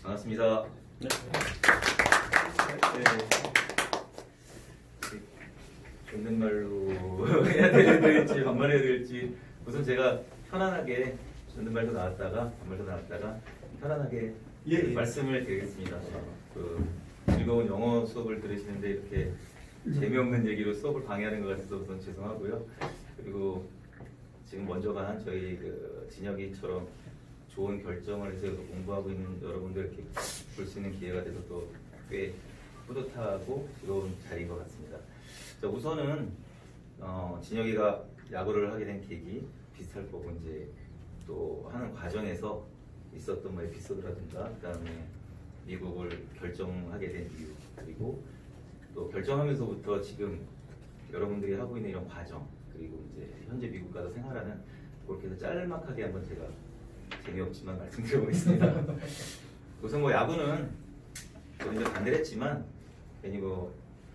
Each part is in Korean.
반갑습니다. 네. 존댓말로 해야 될지 반말해야 될지 우선 제가 편안하게 존댓말도 나왔다가 반말도 나왔다가 편안하게 말씀을 드리겠습니다. 즐거운 영어 수업을 들으시는데 이렇게 재미없는 얘기로 수업을 방해하는 것 같아서 우선 죄송하고요. 그리고 지금 먼저 간 저희 진혁이처럼 좋은 결정을 해서 공부하고 있는 여러분들 이렇게 볼 수 있는 기회가 돼서 또 꽤 뿌듯하고 즐거운 자리인 것 같습니다. 자, 우선은 진혁이가 야구를 하게 된 계기 비슷할 거고 이제 또 하는 과정에서 있었던 뭐 에피소드라든가 그다음에 미국을 결정하게 된 이유 그리고 또 결정하면서부터 지금 여러분들이 하고 있는 이런 과정 그리고 이제 현재 미국 가서 생활하는 그렇게 해서 짤막하게 한번 제가 재미없지만 말씀드려보겠습니다. 우선 뭐 야구는 저는 이제 반대를 했지만 괜히 그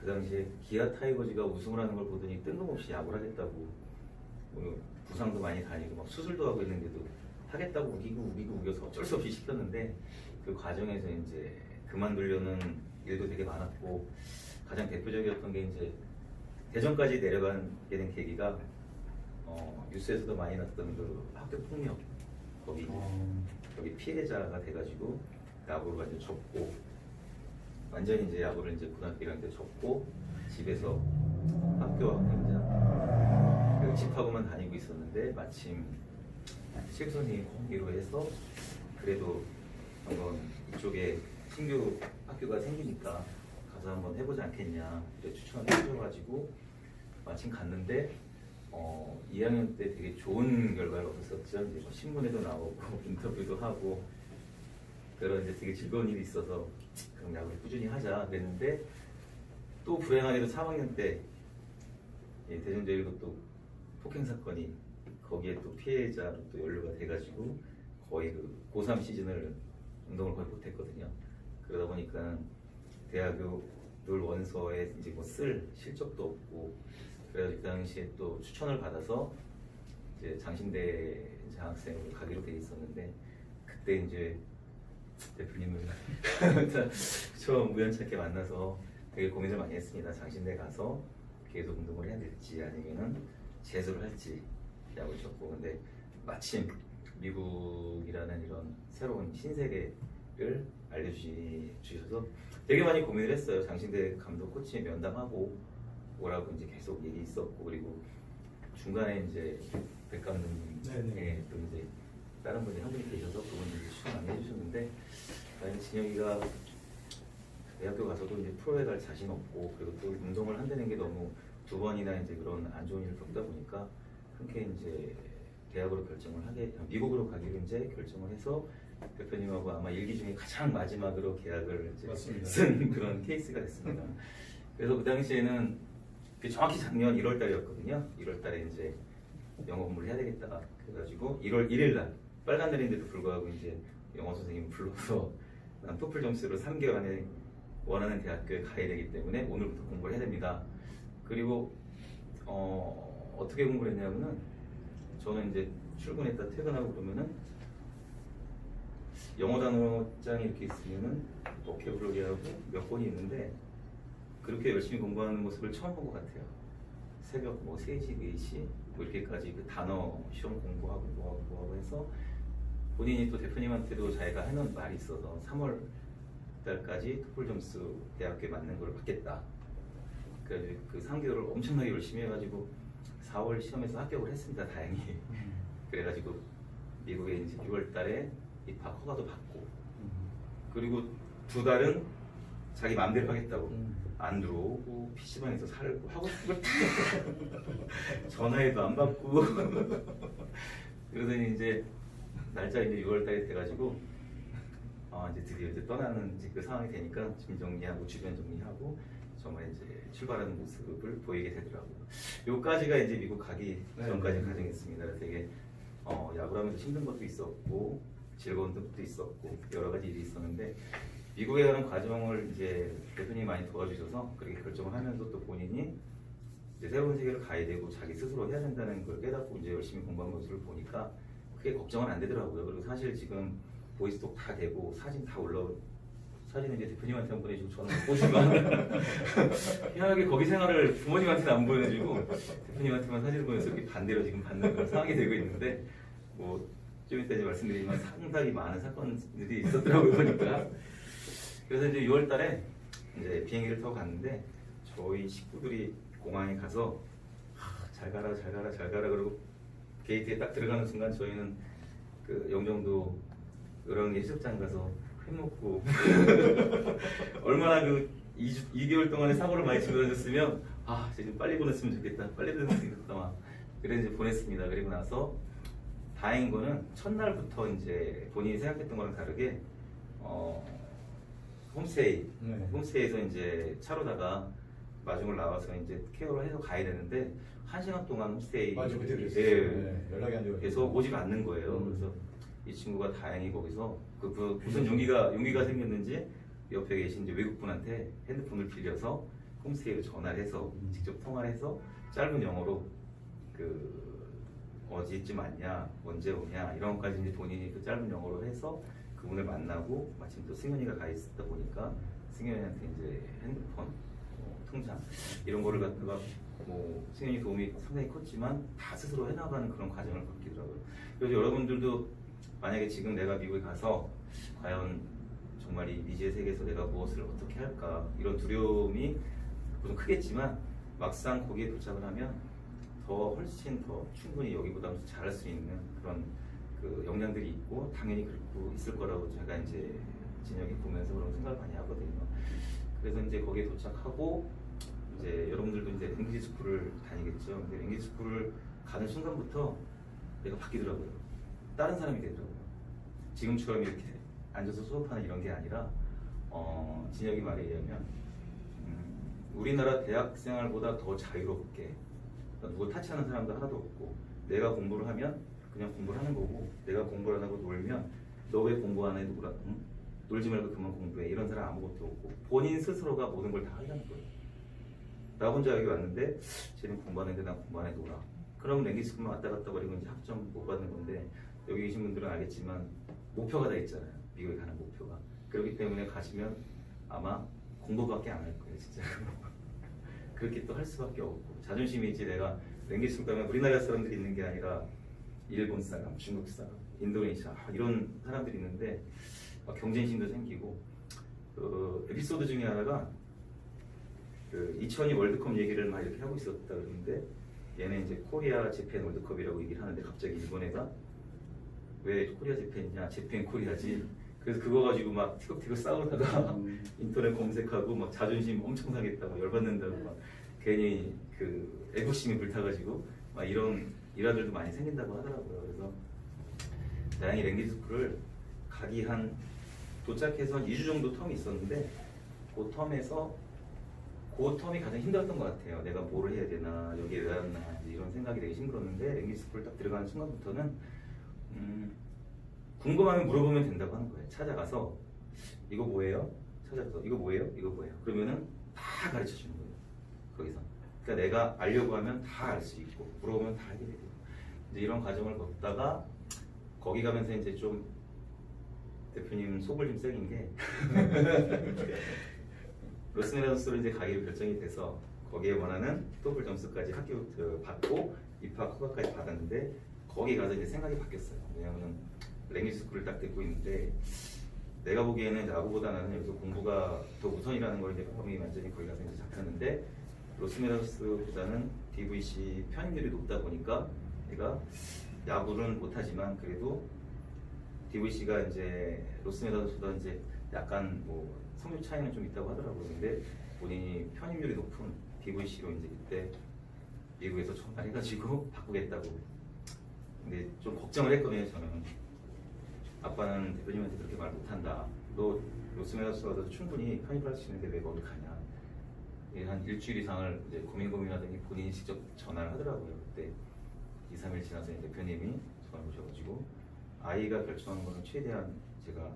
당시에 기아 타이거즈가 우승을 하는 걸 보더니 뜬금없이 야구를 하겠다고 부상도 많이 다니고 막 수술도 하고 있는데도 하겠다고 우기고 어쩔 수 없이 시켰는데 그 과정에서 이제 그만두려는 일도 되게 많았고 가장 대표적이었던 게 이제 대전까지 내려가게 된 계기가 뉴스에서도 많이 났던 그 학교 폭력 거기 피해자가 돼가지고 야구를 완전 접고 완전히 이제 야구를 이제 고등학교 1학년 때 접고 집에서 학교와 굉장히 집하고만 다니고 있었는데 마침 체육 선생님이 공기로 해서 그래도 한번 이쪽에 신규 학교가 생기니까 가서 한번 해보지 않겠냐 추천을 해주셔가지고 마침 갔는데 2학년 때 되게 좋은 결과를 얻었었죠. 이제 뭐 신문에도 나오고 인터뷰도 하고 그런 이제 되게 즐거운 일이 있어서 그럼 야구를 꾸준히 하자 그랬는데 또 불행하게도 3학년 때 대전제일고 또 폭행 사건이 거기에 또 피해자로 또 연루가 돼가지고 거의 고3 시즌을 운동을 거의 못했거든요. 그러다 보니까 대학교 늘 원서에 이제 뭐 쓸 실적도 없고 그래서 그 당시에 또 추천을 받아서 이제 장신대 장학생으로 가기로 돼 있었는데 그때 이제 대표님을 처음 우연찮게 만나서 되게 고민을 많이 했습니다. 장신대 가서 계속 운동을 해야 될지 아니면은 재수를 할지 야구를 쳤고 근데 마침 미국이라는 이런 새로운 신세계를 알려주셔서 되게 많이 고민을 했어요. 장신대 감독 코치 면담하고 뭐라고 이제 계속 얘기 있었고 그리고 중간에 이제 백 감독님의 또 이제 다른 분이 한 분이 계셔서 그분들이 추천 많이 해주셨는데 나는 진혁이가 대학교 가서도 이제 프로에 갈 자신 없고 그리고 또 운동을 한다는 게 너무 두 번이나 이제 그런 안 좋은 일을 겪다 보니까 흔쾌히 이제 대학으로 결정을 미국으로 가기로 이제 결정을 해서 대표님하고 아마 일기 중에 가장 마지막으로 계약을 이제 쓴 그런 케이스가 됐습니다. 그래서 그 당시에는 정확히 작년 1월 달이었거든요. 1월 달에 이제 영어 공부를 해야 되겠다. 그래가지고 1월 1일 날 빨간 날인데도 불구하고 이제 영어 선생님 불러서 난 토플 점수로 3개월 안에 원하는 대학교에 가야 되기 때문에 오늘부터 공부를 해야 됩니다. 그리고 어떻게 공부를 했냐면은 저는 이제 출근했다 퇴근하고 그러면은 영어 단어장이 이렇게 있으면은 보캐블러리하고 몇 권이 있는데 그렇게 열심히 공부하는 모습을 처음 본 것 같아요. 새벽 3시, 4시 이렇게까지 그 단어 시험 공부하고 뭐하고 해서 본인이 또 대표님한테도 자기가 해놓은 말이 있어서 3월 달까지 토플 점수 대학교에 맞는 걸 받겠다. 그래서 그 3개월을 엄청나게 열심히 해가지고 4월 시험에서 합격을 했습니다. 다행히. 그래가지고 미국에 이제 6월 달에 입학 허가도 받고 그리고 2달은 자기 마음대로 하겠다고 안 들어오고 PC방에서 살고 하고 싶은 걸 전화해도 안 받고 그러더니 이제 날짜 이제 6월 달이 돼가지고 이제 드디어 이제 떠나는 이제 그 상황이 되니까 짐 정리하고 주변 정리하고 정말 이제 출발하는 모습을 보이게 되더라고요. 요까지가 이제 미국 가기 전까지 과정이었습니다. 그래서 되게 야구하면서 힘든 것도 있었고 즐거운 것도 있었고 여러 가지 일이 있었는데 미국에 가는 과정을 이제 대표님이 많이 도와주셔서 그렇게 결정을 하면서 또 본인이 이제 새로운 세계를 가야 되고 자기 스스로 해야 된다는 걸 깨닫고 이제 열심히 공부한 모습을 보니까 크게 걱정은 안 되더라고요. 그리고 사실 지금 보이스톡 다 되고 사진 다 올라오 사진은 이제 대표님한테 한 보내주고 저는 못 보지만 희한하게 거기 생활을 부모님한테는 안 보내주고 대표님한테만 사진을 보내서 이렇게 반대로 지금 받는 그런 상황이 되고 있는데 뭐 좀 이따 이제 말씀드리지만 상당히 많은 사건들이 있었더라고요 보니까. 그래서 이제 6월 달에 이제 비행기를 타고 갔는데 저희 식구들이 공항에 가서 잘 가라 잘 가라 잘 가라 그러고 게이트에 딱 들어가는 순간 저희는 그 영종도 의령리 해수욕장 가서 회 먹고 얼마나 그 2개월 동안의 사고를 많이 치러졌으면 아 이제 좀 빨리 보냈으면 좋겠다 빨리 보냈으면 좋겠다 막 그래서 이제 보냈습니다. 그리고 나서 다행인 거는 첫날부터 이제 본인이 생각했던 거랑 다르게 홈스테이에서 이제 차로다가 마중을 나와서 이제 케어를 해서 가야 되는데 1시간 동안 홈스테이 맞아 그때 그랬어요. 예, 연락이 안 돼요. 그래서 오지가 않는 거예요. 그래서 이 친구가 다행히 거기서 무슨 용기가 생겼는지 옆에 계신 이제 외국분한테 핸드폰을 빌려서 홈스테이로 전화를 해서 직접 통화를 해서 짧은 영어로 그 어디쯤 왔냐, 언제 오냐 이런 것까지 이제 본인이 그 짧은 영어로 해서 그분을 만나고 마침 또 승현이가 가 있다 보니까 승현이한테 이제 핸드폰, 통장 이런 거를 갖다가 뭐 승현이 도움이 상당히 컸지만 다 스스로 해나가는 그런 과정을 겪더라고요. 그래서 여러분들도 만약에 지금 내가 미국에 가서 과연 정말 이 미지의 세계에서 내가 무엇을 어떻게 할까 이런 두려움이 좀 크겠지만 막상 거기에 도착을 하면 훨씬 더 충분히 여기보다 잘할 수 있는 그런 그 역량들이 있고 당연히 그렇고 있을 거라고 제가 이제 진영이 보면서 그런 생각을 많이 하거든요. 그래서 이제 거기에 도착하고 이제 여러분들도 이제 랭귀지 스쿨을 다니겠죠. 근데 랭귀지 스쿨을 가는 순간부터 내가 바뀌더라고요. 다른 사람이 되더라고요. 지금처럼 이렇게 앉아서 수업하는 이런 게 아니라 진혁이 말에 의하면 우리나라 대학 생활보다 더 자유롭게 누구 타치하는 사람도 하나도 없고 내가 공부를 하면 그냥 공부를 하는 거고 내가 공부를 안 하고 놀면 너 왜 공부 안 해? 응? 놀지 말고 그만 공부해 이런 사람 아무것도 없고 본인 스스로가 모든 걸 다 하려는 거예요. 나 혼자 여기 왔는데 쟤는 공부하는데 난 공부 안 해 놀아. 그럼 랭귀지 스쿨만 왔다 갔다 버리고 이제 학점 못 받는 건데 여기 계신 분들은 알겠지만 목표가 다 있잖아요. 미국에 가는 목표가. 그렇기 때문에 가시면 아마 공부밖에 안 할 거예요 진짜. 그렇게 또 할 수밖에 없고 자존심이 있지. 내가 랭귀지 스쿨 가면 우리나라 사람들이 있는 게 아니라 일본 사람, 중국 사람, 인도네시아 이런 사람들이 있는데 경쟁심도 생기고 에피소드 중에 하나가 그 2002 월드컵 얘기를 막 이렇게 하고 있었다 그러는데 얘는 이제 코리아 재팬 월드컵이라고 얘기를 하는데 갑자기 일본 애가 왜 코리아 재팬이냐 재팬 코리아지. 그래서 그거 가지고 막 티격태격 싸우다가 인터넷 검색하고 막 자존심 엄청 상했다고 열받는다고 막 괜히 그 애국심이 불타가지고 막 이런 일화들도 많이 생긴다고 하더라고요. 그래서 다행히 랭귀지 스쿨을 가기 한 도착해서 한 2주 정도 텀이 있었는데 그 텀이 가장 힘들었던 것 같아요. 내가 뭘 해야 되나 여기에 왜 왔나 이런 생각이 되게 힘들었는데 랭귀지 스쿨 딱 들어가는 순간부터는 궁금하면 물어보면 된다고 하는 거예요. 찾아가서 이거 뭐예요? 찾아서 이거 뭐예요? 이거 뭐예요? 그러면은 다 가르쳐 주는 거예요. 거기서. 그러니까 내가 알려고 하면 다 알 수 있고 물어보면 다 알게 되고 이제 이런 과정을 걷다가 거기 가면서 이제 좀 대표님 속을 좀 새긴 게 로스메다우스로 이제 가기로 결정이 돼서 거기에 원하는 토플 점수까지 학교 받고 입학 허가까지 받았는데 거기 가서 이제 생각이 바뀌었어요. 왜냐하면 랭귀지 스쿨을 딱 듣고 있는데 내가 보기에는 나보다 나는 여기서 공부가 더 우선이라는 걸 이제 마음이 완전히 거기 가서 이제 잡혔는데 로스메다우스보다는 DVC 편입률이 높다 보니까 내가 야구는 못하지만 그래도 DVC가 이제 로스메다우스보다 이제 약간 뭐 성적 차이는 좀 있다고 하더라고요. 근데 본인이 편입률이 높은 DVC로 이제 그때 미국에서 전화해가지고 바꾸겠다고. 근데 좀 걱정을 했거든요. 저는 아빠는 대표님한테 그렇게 말 못한다. 너 로스메다우스 가서 충분히 편입할 수 있는데 왜 거기 가냐. 한 일주일 이상을 이제 고민하더니 본인이 직접 전화를 하더라고요. 그때 2, 3일 지나서 대표님이 전화 오셔가지고 아이가 결정한 거는 최대한 제가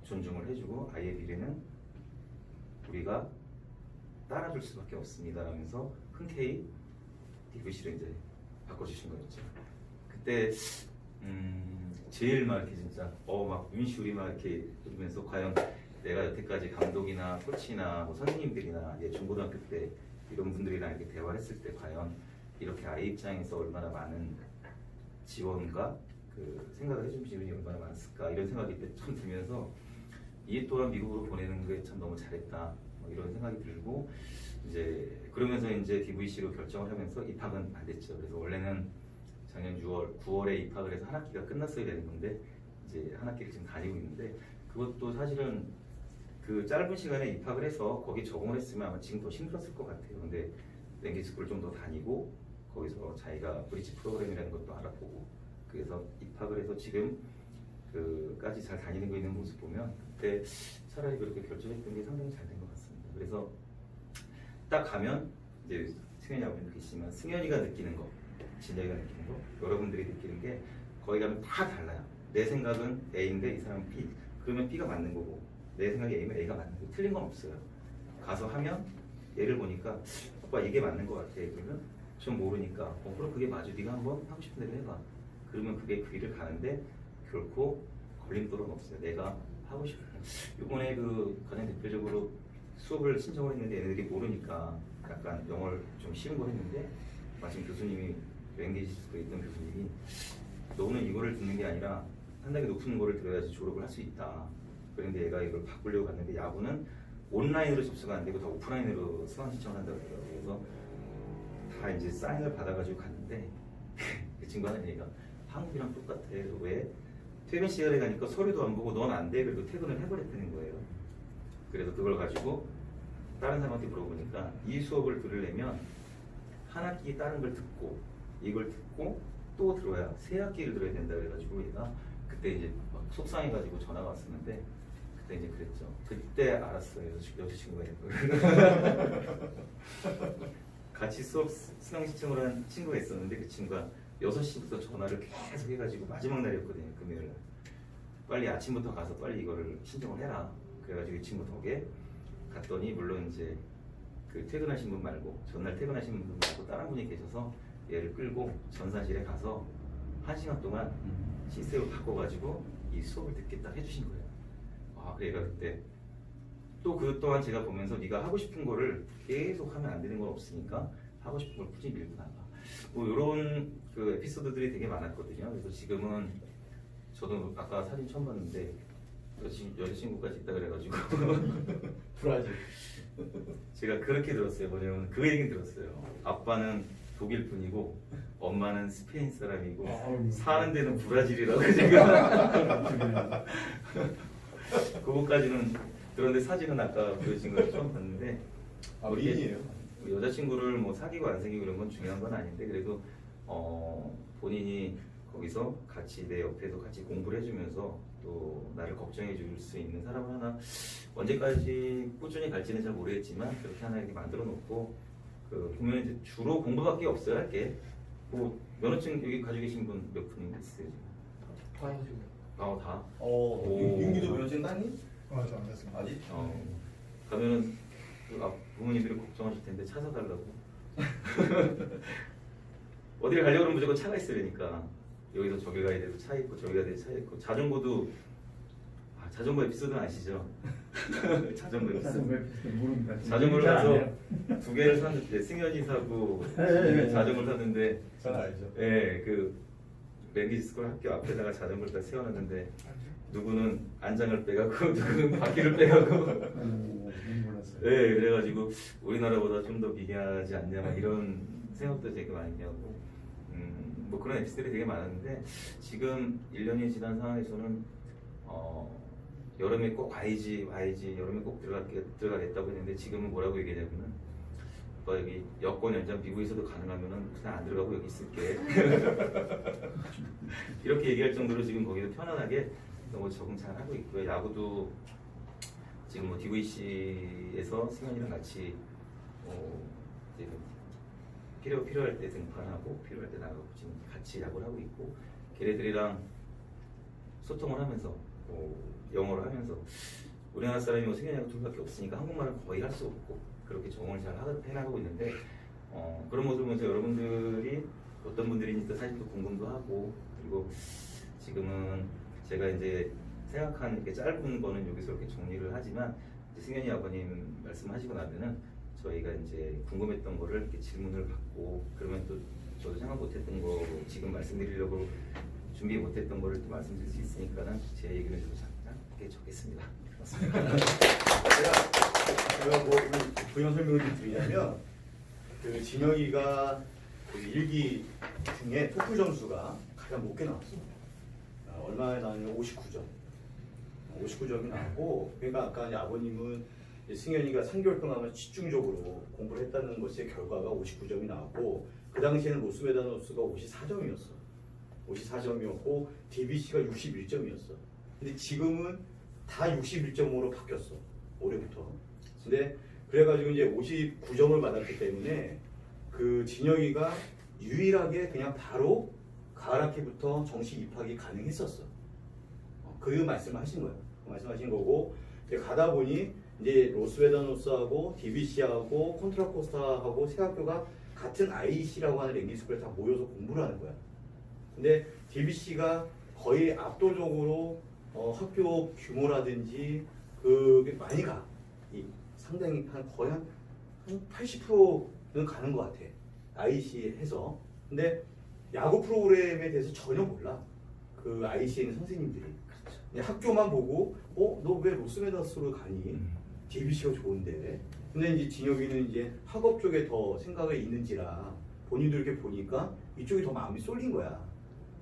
존중을 해주고 아이의 미래는 우리가 따라줄 수밖에 없습니다 라면서 흔쾌히 DVC를 이제 바꿔주신 거였죠. 그때 제일 막 이렇게 진짜 막 윤시울이 막 이렇게 그러면서 과연 내가 여태까지 감독이나 코치나 뭐 선생님들이나 중고등학교 때 이런 분들이랑 이렇게 대화를 했을 때 과연 이렇게 아이 입장에서 얼마나 많은 지원과 그 생각을 해준 분이 얼마나 많았을까 이런 생각이 참 들면서 이 또한 미국으로 보내는 게 참 너무 잘했다 뭐 이런 생각이 들고 이제 그러면서 이제 DVC로 결정을 하면서 입학은 안 됐죠. 그래서 원래는 작년 9월에 입학을 해서 한 학기가 끝났어야 되는 건데 이제 한 학기를 지금 다니고 있는데 그것도 사실은 그 짧은 시간에 입학을 해서 거기 적응을 했으면 아마 지금 더 힘들었을 것 같아요. 근데 랭귀지 스쿨을 좀 더 다니고 거기서 자기가 브릿지 프로그램이라는 것도 알아보고 그래서 입학을 해서 지금 그까지 잘 다니는 거 있는 모습 보면 그때 차라리 그렇게 결정했던 게 상당히 잘 된 것 같습니다. 그래서 딱 가면 이제 승현이 아버님도 계시지만 승현이가 느끼는 거, 진혁이가 느끼는 거, 여러분들이 느끼는 게 거기 가면 다 달라요. 내 생각은 A인데 이 사람은 B. 그러면 B가 맞는 거고 내 생각이 A면 A가 맞는 거고 틀린 건 없어요. 가서 하면 얘를 보니까 오빠 이게 맞는 것 같아. 그러면 좀 모르니까 그럼 그게 맞아. 네가 한번 하고 싶은 대로 해봐. 그러면 그게 그 길을 가는데 결코 걸림돌은 없어요. 내가 하고 싶은 이번에 그 가장 대표적으로 수업을 신청을 했는데 얘네들이 모르니까 약간 영어를 좀 쉬운 걸 했는데 마침 교수님이 랭귀지 스쿨에 있던 교수님이 너는 이거를 듣는 게 아니라 상당히 높은 거를 들어야지 졸업을 할 수 있다. 그런데 얘가 이걸 바꾸려고 갔는데 야구는 온라인으로 접수가 안 되고 다 오프라인으로 수강 신청을 한다고 그래요. 그래서 다 이제 사인을 받아가지고 갔는데 그 친구 하는 얘기가 한국이랑 똑같아. 왜? 퇴근 시간에 가니까 서류도 안 보고 넌 안 돼. 그리고 퇴근을 해버렸다는 거예요. 그래서 그걸 가지고 다른 사람한테 물어보니까 이 수업을 들으려면 한 학기 다른 걸 듣고 이걸 듣고 또 들어야 세 학기를 들어야 된다 그래가지고 얘가 그때 이제 막 속상해가지고 전화가 왔었는데 그때 이제 그랬죠. 그때 알았어요. 여자친구가 있는 걸. 같이 수업 수강 신청을 한 친구가 있었는데 그 친구가 6시부터 전화를 계속 해가지고 마지막 날이었거든요. 금요일 날. 빨리 아침부터 가서 빨리 이거를 신청을 해라. 그래가지고 이 친구 덕에 갔더니 물론 이제 그 퇴근하신 분 말고 전날 퇴근하신 분 말고 다른 분이 계셔서 얘를 끌고 전산실에 가서 1시간 동안 시스템을 바꿔가지고 이 수업을 듣겠다 해주신 거예요. 얘가 그때 또 그 또한 제가 보면서 네가 하고 싶은 거를 계속 하면 안 되는 건 없으니까 하고 싶은 걸 굳이 밀고 나가. 뭐 이런 그 에피소드들이 되게 많았거든요. 그래서 지금은 저도 아까 사진 처음 봤는데 여자친구까지 있다 그래가지고 브라질. 제가 그렇게 들었어요. 뭐냐면 그 얘기는 들었어요. 아빠는 독일 분이고 엄마는 스페인 사람이고 사는 데는 브라질이라고 제가 그거까지는 그런데 사진은 아까 보여주신 걸 처음 봤는데 미인이에요? 여자친구를 뭐 사귀고 안 사귀고 이런 건 중요한 건 아닌데 그래도 본인이 거기서 같이 내 옆에서 같이 공부를 해주면서 또 나를 걱정해 줄 수 있는 사람을 하나 언제까지 꾸준히 갈지는 잘 모르겠지만 그렇게 하나 이렇게 만들어 놓고 보면 이제 주로 공부밖에 없어요. 할 게 뭐 면허증 여기 가지고 계신 분 몇 분 있어요 지금? 다 해주고. 다? 윤기도 면허증 땄니? 안 됐습니다. 아직? 가면은 부모님들이 걱정하실 텐데 차 사달라고. 어디를 가려고 그러면 무조건 차가 있어야 되니까 여기서 저기 가야 되고 차 있고 저기 가야 되고 차 있고 자전거도 자전거 에피소드는 아시죠? 자전거 에피소드. 모릅니다. 자전거를 가서 2개를 샀는데 승현이 사고 자전거를 샀는데 전 알죠. 그 랭귀지 스쿨 학교 앞에다가 자전거를 다 세워놨는데 누구는 안장을 빼가고 누구는 바퀴를 빼가고 몰랐어요. 그래가지고 우리나라보다 좀 더 미개하지 않냐 막 이런 생각도 되게 많이 하고 뭐 그런 에피소드들이 되게 많았는데 지금 1년이 지난 상황에서는 여름에 꼭 와야지 여름에 꼭 들어가겠다고 했는데 지금은 뭐라고 얘기하냐면은 오빠 여기 여권 연장 미국에서도 가능하면은 그냥 안 들어가고 여기 있을게 이렇게 얘기할 정도로 지금 거기도 편안하게 너무 적응 잘 하고 있고요. 야구도 지금 뭐 DVC에서 승현이랑 같이 필요할 때 등판하고 필요할 때 나가고 지금 같이 야구를 하고 있고 걔네들이랑 소통을 하면서 영어를 하면서 우리나라 사람이 뭐 승현이하고 둘밖에 없으니까 한국말을 거의 할 수 없고 그렇게 적응을 잘 해나가고 있는데 그런 모습을 보면서 여러분들이 어떤 분들이니까 사실 또 궁금도 하고 그리고 지금은 제가 이제 생각한 이렇게 짧은 거는 여기서 이렇게 정리를 하지만 이제 승현이 아버님 말씀하시고 나면은 저희가 이제 궁금했던 거를 이렇게 질문을 받고 그러면 또 저도 생각 못했던 거 지금 말씀드리려고 준비 못했던 거를 또 말씀드릴 수 있으니까는 제 얘기는 좀 짧게 적겠습니다. 제가 뭐 부연 설명을 좀 드리자면 그 진혁이가 그 일기 중에 토플 점수가 가장 높게 나왔어. 얼마나 나왔냐면 59점. 59점이 나왔고, 그러니까 아까 이제 아버님은 이제 승현이가 3개월 동안 집중적으로 공부를 했다는 것의 결과가 59점이 나왔고, 그 당시에는 로스메다노스가 54점이었어. 54점이었고 DBC가 61점이었어. 근데 지금은 다 61점으로 바뀌었어. 올해부터. 근데 그래가지고 이제 59점을 받았기 때문에 그 진혁이가 유일하게 그냥 바로 가을 학기부터 정식 입학이 가능했었어. 그 말씀을 하신 거예요. 그 말씀하신 거고, 이제 가다 보니 이제 로스웨다노스하고 DBC하고 콘트라코스타하고 세 학교가 같은 IEC라고 하는 랭귀지 스쿨에 다 모여서 공부를 하는 거야. 근데 DBC가 거의 압도적으로 학교 규모라든지 그게 많이 가. 상당히 거의 한 80%는 가는 것 같아. IEC 해서. 근데 야구 프로그램에 대해서 전혀 몰라. 그 IEC에 있는 선생님들이. 그냥 학교만 보고, 너 왜 로스메다스로 가니? DBC가 좋은데. 근데 이제 진혁이는 이제 학업 쪽에 더 생각이 있는지라 본인도 이렇게 보니까 이쪽이 더 마음이 쏠린 거야.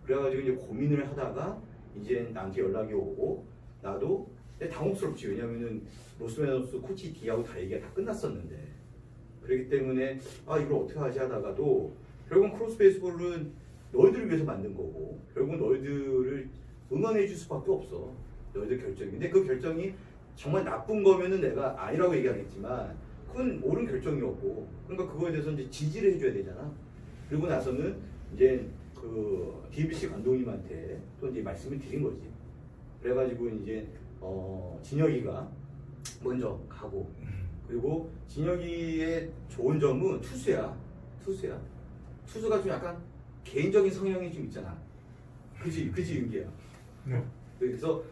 그래가지고 이제 고민을 하다가 이제 나한테 연락이 오고, 나도 당혹스럽지. 왜냐면은 로스메다스 코치 D하고 다 얘기가 다 끝났었는데. 그렇기 때문에 이걸 어떻게 하지 하다가도 결국은 크로스 베이스볼은 너희들을 위해서 만든 거고, 결국은 너희들을 응원해 줄 수밖에 없어. 너희들 결정이. 근데 그 결정이 정말 나쁜 거면은 내가 아니라고 얘기하겠지만 그건 옳은 결정이었고, 그러니까 그거에 대해서 이제 지지를 해줘야 되잖아. 그리고 나서는 이제 그 DBC 감독님한테 또 이제 말씀을 드린 거지. 그래가지고 이제 진혁이가 먼저 가고, 그리고 진혁이의 좋은 점은 투수야. 투수가 좀 약간 개인적인 성향이 좀 있잖아. 그지 윤기야. 네. 그래서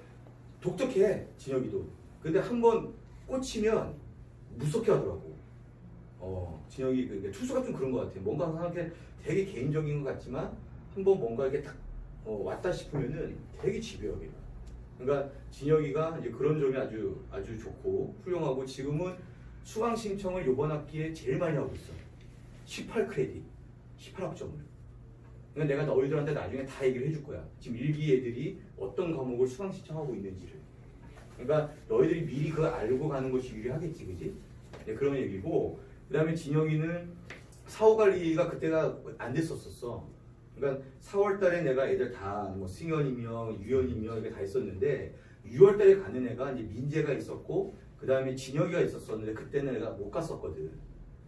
독특해 진혁이도. 근데 한번 꽂히면 무섭게 하더라고. 진혁이 그러니까 투수가 좀 그런 것 같아. 뭔가 하는 되게 개인적인 것 같지만 한번 뭔가 이렇게 딱 왔다 싶으면은 되게 집요하게. 그러니까 진혁이가 이제 그런 점이 아주 좋고 훌륭하고, 지금은 수강 신청을 이번 학기에 제일 많이 하고 있어. 18크레딧, 18학점을. 그러니까 내가 너희들한테 나중에 다 얘기를 해줄 거야. 지금 일기 애들이 어떤 과목을 수강 신청하고 있는지를. 그러니까 너희들이 미리 그걸 알고 가는 것이 유리하겠지, 그지? 네, 그런 얘기고, 그 다음에 진혁이는 사후 관리가 그때가 안 됐었어. 그러니까 4월 달에 내가 애들 다 뭐 승현이며 유현이며 이렇게 다 있었는데, 6월 달에 가는 애가 이제 민재가 있었고, 그 다음에 진혁이가 있었었는데 그때는 내가 못 갔었거든.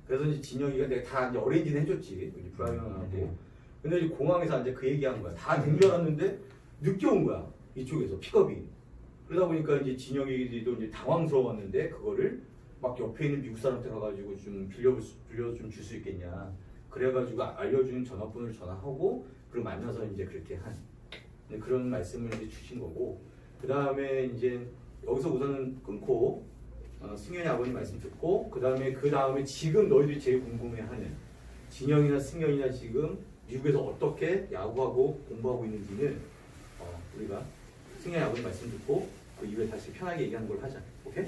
그래서 이제 진혁이가 내가 다 이제 어레인지는 해줬지, 우리 브라이언하고. 근데 이제 공항에서 이제 그 얘기한 거야. 다 된 줄 알았는데 늦게 온 거야, 이쪽에서 픽업이. 그러다 보니까 이제 진혁이도 이제 당황스러웠는데, 그거를 막 옆에 있는 미국 사람한테 가가지고 좀 빌려 좀 줄 수 있겠냐. 그래가지고 알려주는 전화번호를 전화하고, 그리고 만나서 이제 그렇게 한 그런 말씀을 이제 주신 거고, 그 다음에 이제 여기서 우선은 끊고 승현이 아버님 말씀 듣고, 그 다음에 지금 너희들이 제일 궁금해하는 진영이나 승현이나 지금 미국에서 어떻게 야구하고 공부하고 있는지는 우리가 승현이 아버님 말씀 듣고 그 이후에 다시 편하게 얘기하는 걸 하자. 오케이?